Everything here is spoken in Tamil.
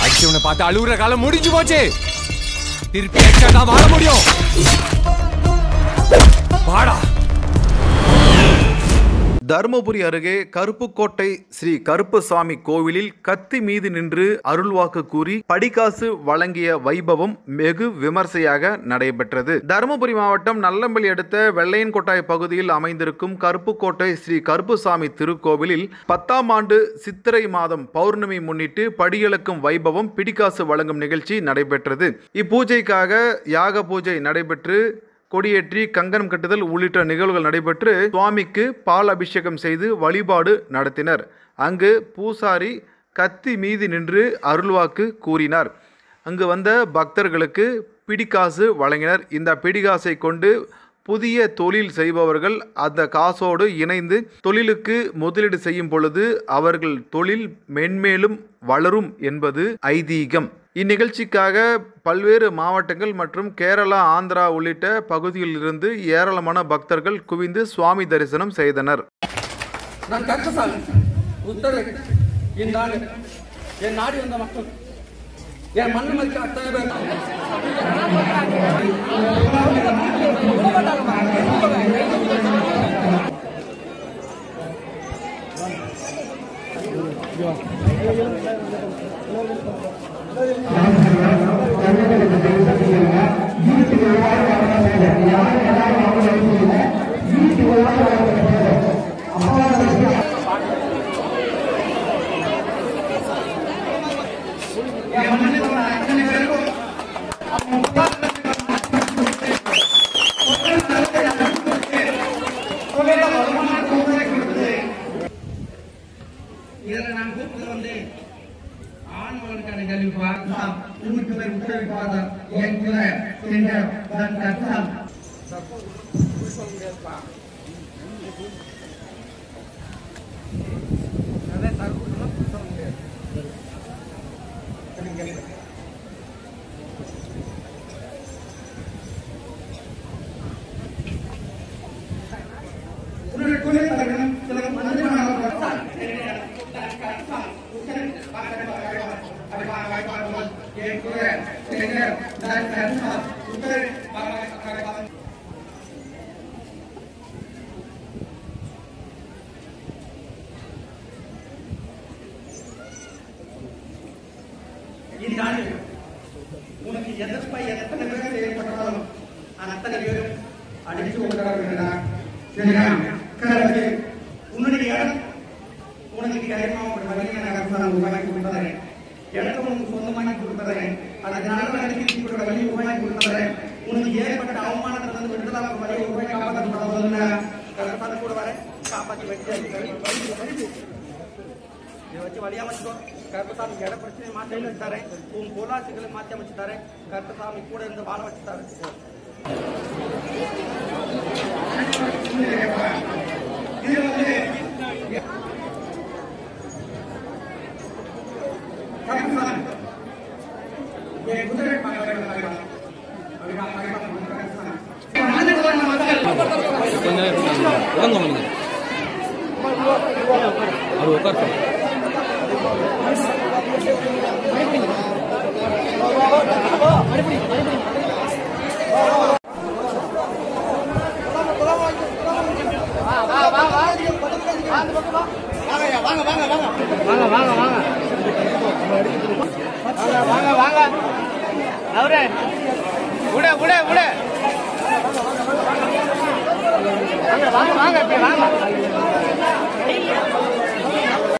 அடிச்சவனை பார்த்து அழுகுற காலம் முடிஞ்சு போச்சு. திருப்பி அடிச்சா தான் வாழ முடியும். வாடா. தருமபுரி அருகே கருப்புக்கோட்டை ஸ்ரீ கருப்பசாமி கோவிலில் கத்தி மீது நின்று அருள்வாக்கு கூறி படிகாசு வழங்கிய வைபவம் வெகு விமர்சையாக நடைபெற்றது. தருமபுரி மாவட்டம் நல்லம்பள்ளி அடுத்த வெள்ளையன்கோட்டாய் பகுதியில் அமைந்திருக்கும் கருப்புக்கோட்டை ஸ்ரீ கருப்பசாமி திருக்கோவிலில் 10ஆம் ஆண்டு சித்திரை மாதம் பௌர்ணமி முன்னிட்டு படியளக்கும் வைபவம் பிடிகாசு வழங்கும் நிகழ்ச்சி நடைபெற்றது. இப்பூஜைக்காக யாக பூஜை நடைபெற்று கொடியேற்றி கங்கணம் கட்டுதல் உள்ளிட்ட நிகழ்வுகள் நடைபெற்று சுவாமிக்கு பால் அபிஷேகம் செய்து வழிபாடு நடத்தினர். அங்கு பூசாரி கத்தி மீது நின்று அருள்வாக்கு கூறினார். அங்கு வந்த பக்தர்களுக்கு பிடிகாசு வழங்கினர். இந்த பிடிகாசை கொண்டு புதிய தொழில் செய்பவர்கள் அந்த காசோடு இணைந்து தொழிலுக்கு முதலீடு செய்யும் பொழுது அவர்கள் தொழில் மென்மேலும் வளரும் என்பது ஐதீகம். இந்நிகழ்ச்சிக்காக பல்வேறு மாவட்டங்கள் மற்றும் கேரளா, ஆந்திரா உள்ளிட்ட பகுதிகளில் இருந்து ஏராளமான பக்தர்கள் குவிந்து சுவாமி தரிசனம் செய்தனர். உனக்கு எதற்பை எத்தனை பேர் ஏற்பட்டாலும் அத்தனை பேரும் அடித்து கொண்டாடுகிறார். உன்னுடைய இடம் உனக்கு கையமாக உருவாக்கி கொடுத்தறேன். இடத்தை உனக்கு சொந்தமாக்கி கொடுத்தறேன். அதனால வழி உருவாக்கி கொடுத்தறேன். உனக்கு ஏற்பட்ட அவமானத்திலிருந்து விடுதலாக வழி உருவாக்கி காப்பாற்ற கூட வரேன். காப்பாற்றி வச்சு வச்சு வழி அமைச்சோ. கருப்பசாமி இட பிரச்சனை மாற்றி வச்சுட்டாரு. உன் பொருளாட்சிகளை மாற்றி அமைச்சுட்டாரு. கருப்பசாமி கூட இருந்து வாழ வச்சுட்டாரு. வாங்க அவரே